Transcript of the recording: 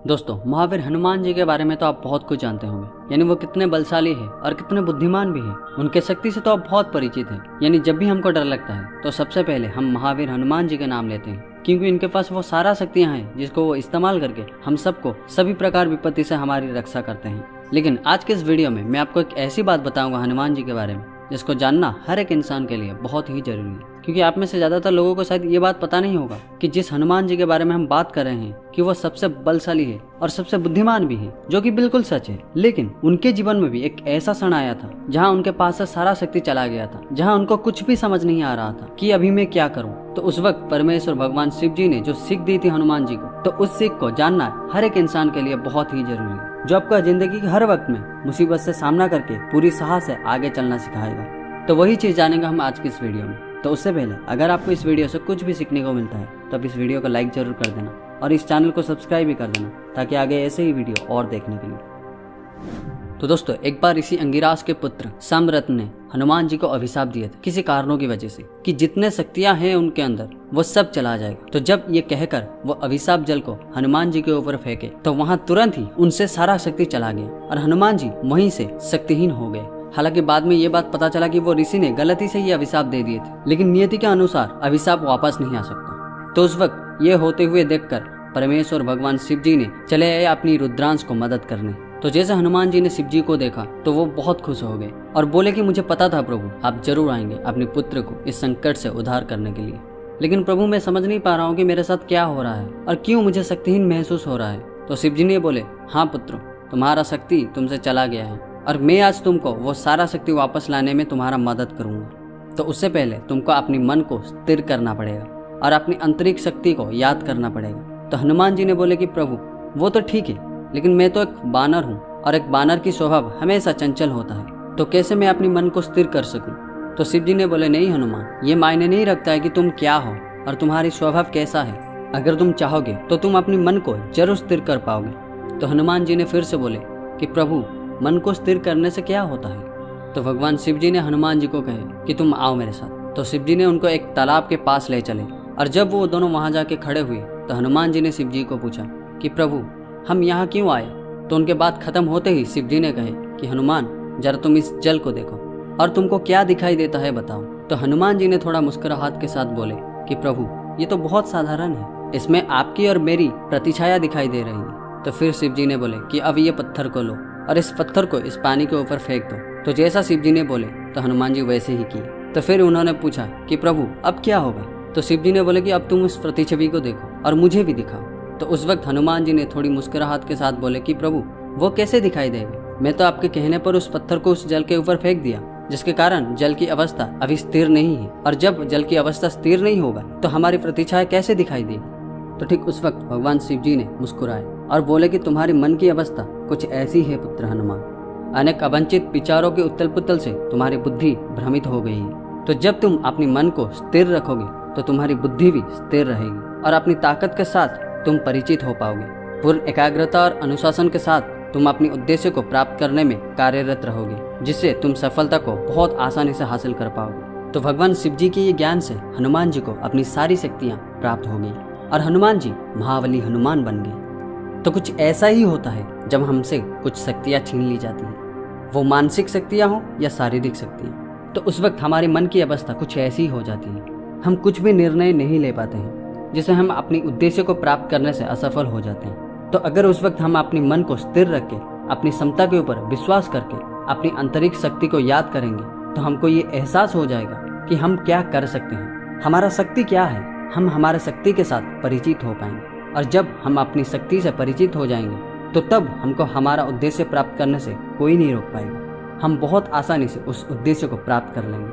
दोस्तों, महावीर हनुमान जी के बारे में तो आप बहुत कुछ जानते होंगे। यानी वो कितने बलशाली है और कितने बुद्धिमान भी है। उनके शक्ति से तो आप बहुत परिचित हैं। यानी जब भी हमको डर लगता है तो सबसे पहले हम महावीर हनुमान जी का नाम लेते हैं, क्योंकि इनके पास वो सारा शक्तियाँ हैं जिसको वो इस्तेमाल करके हम सबको सभी प्रकार विपत्ति से हमारी रक्षा करते हैं। लेकिन आज के इस वीडियो में मैं आपको एक ऐसी बात बताऊंगा हनुमान जी के बारे में जिसको जानना हर एक इंसान के लिए बहुत ही जरूरी है। क्योंकि आप में से ज्यादातर लोगों को शायद ये बात पता नहीं होगा कि जिस हनुमान जी के बारे में हम बात कर रहे हैं कि वो सबसे बलशाली है और सबसे बुद्धिमान भी है, जो कि बिल्कुल सच है। लेकिन उनके जीवन में भी एक ऐसा क्षण आया था जहाँ उनके पास से सारा शक्ति चला गया था, जहाँ उनको कुछ भी समझ नहीं आ रहा था कि अभी मैं क्या करूँ। तो उस वक्त परमेश्वर भगवान शिव जी ने जो सीख दी थी हनुमान जी को, तो उस सीख को जानना हर एक इंसान के लिए बहुत ही जरूरी है, जो आपका जिंदगी के हर वक्त में मुसीबत से सामना करके पूरी साहस से आगे चलना सिखाएगा। तो वही चीज जानेंगे हम आज की इस वीडियो में। तो उससे पहले अगर आपको इस वीडियो से कुछ भी सीखने को मिलता है तो आप इस वीडियो को लाइक जरूर कर देना और इस चैनल को सब्सक्राइब भी कर देना, ताकि आगे ऐसे ही वीडियो और देखने के लिए। तो दोस्तों, एक बार ऋषि अंगिरास के पुत्र साम्रत ने हनुमान जी को अभिशाप दिए थे किसी कारणों की वजह से कि जितने शक्तियां हैं उनके अंदर वो सब चला जाएगा। तो जब ये कहकर वो अभिशाप जल को हनुमान जी के ऊपर फेंके तो वहां तुरंत ही उनसे सारा शक्ति चला गया और हनुमान जी वहीं से शक्तिहीन हो गए। हालांकि बाद में ये बात पता चला कि वो ऋषि ने गलती से ये अभिशाप दे दिए थे, लेकिन नियति के अनुसार अभिशाप वापस नहीं आ सकता। तो उस वक्त ये होते हुए देखकर परमेश्वर भगवान शिव जी ने चले आए अपनी रुद्रांश को मदद करने। तो जैसे हनुमान जी ने शिव जी को देखा तो वो बहुत खुश हो गए और बोले कि मुझे पता था प्रभु, आप जरूर आएंगे अपने पुत्र को इस संकट से उद्धार करने के लिए। लेकिन प्रभु, मैं समझ नहीं पा रहा हूँ कि मेरे साथ क्या हो रहा है और क्यों मुझे शक्तिहीन महसूस हो रहा है। तो शिव जी ने बोले, हाँ पुत्र, तुम्हारा शक्ति तुमसे चला गया है और मैं आज तुमको वो सारा शक्ति वापस लाने में तुम्हारा मदद करूंगा। तो उससे पहले तुमको अपनी मन को स्थिर करना पड़ेगा और अपनी आंतरिक शक्ति को याद करना पड़ेगा। तो हनुमान जी ने बोले कि प्रभु, वो तो ठीक है, लेकिन मैं तो एक बानर हूँ और एक बानर की स्वभाव हमेशा चंचल होता है, तो कैसे मैं अपनी मन को स्थिर कर सकूं। तो शिव जी ने बोले, नहीं हनुमान, ये मायने नहीं रखता है कि तुम क्या हो और तुम्हारी स्वभाव कैसा है। अगर तुम चाहोगे तो तुम अपनी मन को जरूर स्थिर कर पाओगे। तो हनुमान जी ने फिर से बोले कि प्रभु, मन को स्थिर करने से क्या होता है। तो भगवान शिव जी ने हनुमान जी को कहे कि तुम आओ मेरे साथ। तो शिव जी ने उनको एक तालाब के पास ले चले और जब वो दोनों वहां जाके खड़े हुए तो हनुमान जी ने शिव जी को पूछा कि प्रभु, हम यहाँ क्यों आए। तो उनके बात खत्म होते ही शिव जी ने कहे कि हनुमान, जरा तुम इस जल को देखो और तुमको क्या दिखाई देता है बताओ। तो हनुमान जी ने थोड़ा मुस्कुराहट के साथ बोले कि प्रभु, ये तो बहुत साधारण है, इसमें आपकी और मेरी प्रतिछाया दिखाई दे रही है। तो फिर शिव जी ने बोले कि अब ये पत्थर को लो और इस पत्थर को इस पानी के ऊपर फेंक दो। तो जैसा शिव जी ने बोले तो हनुमान जी वैसे ही किए। तो फिर उन्होंने पूछा कि प्रभु, अब क्या होगा। तो शिव जी ने बोले कि अब तुम उस प्रतिछवि को देखो और मुझे भी दिखाओ। तो उस वक्त हनुमान जी ने थोड़ी मुस्कुराहट के साथ बोले कि प्रभु, वो कैसे दिखाई देगा। मैं तो आपके कहने पर उस पत्थर को उस जल के ऊपर फेंक दिया, जिसके कारण जल की अवस्था अभी स्थिर नहीं है, और जब जल की अवस्था स्थिर नहीं होगा तो हमारी प्रतिछाया कैसे दिखाई देगी। तो ठीक उस वक्त भगवान शिव जी ने मुस्कुराए और बोले कि तुम्हारी मन की अवस्था कुछ ऐसी है पुत्र हनुमान। अनेक अवंचित विचारों के उथल पुथल से तुम्हारी बुद्धि भ्रमित हो गई है। तो जब तुम अपनी मन को स्थिर रखोगे तो तुम्हारी बुद्धि भी स्थिर रहेगी और अपनी ताकत के साथ तुम परिचित हो पाओगे। पूर्ण एकाग्रता और अनुशासन के साथ तुम अपने उद्देश्य को प्राप्त करने में कार्यरत रहोगे, जिससे तुम सफलता को बहुत आसानी से हासिल कर पाओगे। तो भगवान शिव जी के ये ज्ञान से हनुमान जी को अपनी सारी शक्तियाँ प्राप्त हो गई और हनुमान जी महाबली हनुमान बन गए। तो कुछ ऐसा ही होता है जब हमसे कुछ शक्तियाँ छीन ली जाती हैं, वो मानसिक शक्तियाँ हो या शारीरिक शक्तियाँ। तो उस वक्त हमारी मन की अवस्था कुछ ऐसी हो जाती है, हम कुछ भी निर्णय नहीं ले पाते हैं, जिससे हम अपनी उद्देश्य को प्राप्त करने से असफल हो जाते हैं। तो अगर उस वक्त हम अपनी मन को स्थिर रख के अपनी क्षमता के ऊपर विश्वास करके अपनी आंतरिक शक्ति को याद करेंगे तो हमको ये एहसास हो जाएगा कि हम क्या कर सकते हैं, हमारा शक्ति क्या है। हम हमारे शक्ति के साथ परिचित हो पाएंगे और जब हम अपनी शक्ति से परिचित हो जाएंगे तो तब हमको हमारा उद्देश्य प्राप्त करने से कोई नहीं रोक पाएगा। हम बहुत आसानी से उस उद्देश्य को प्राप्त कर लेंगे।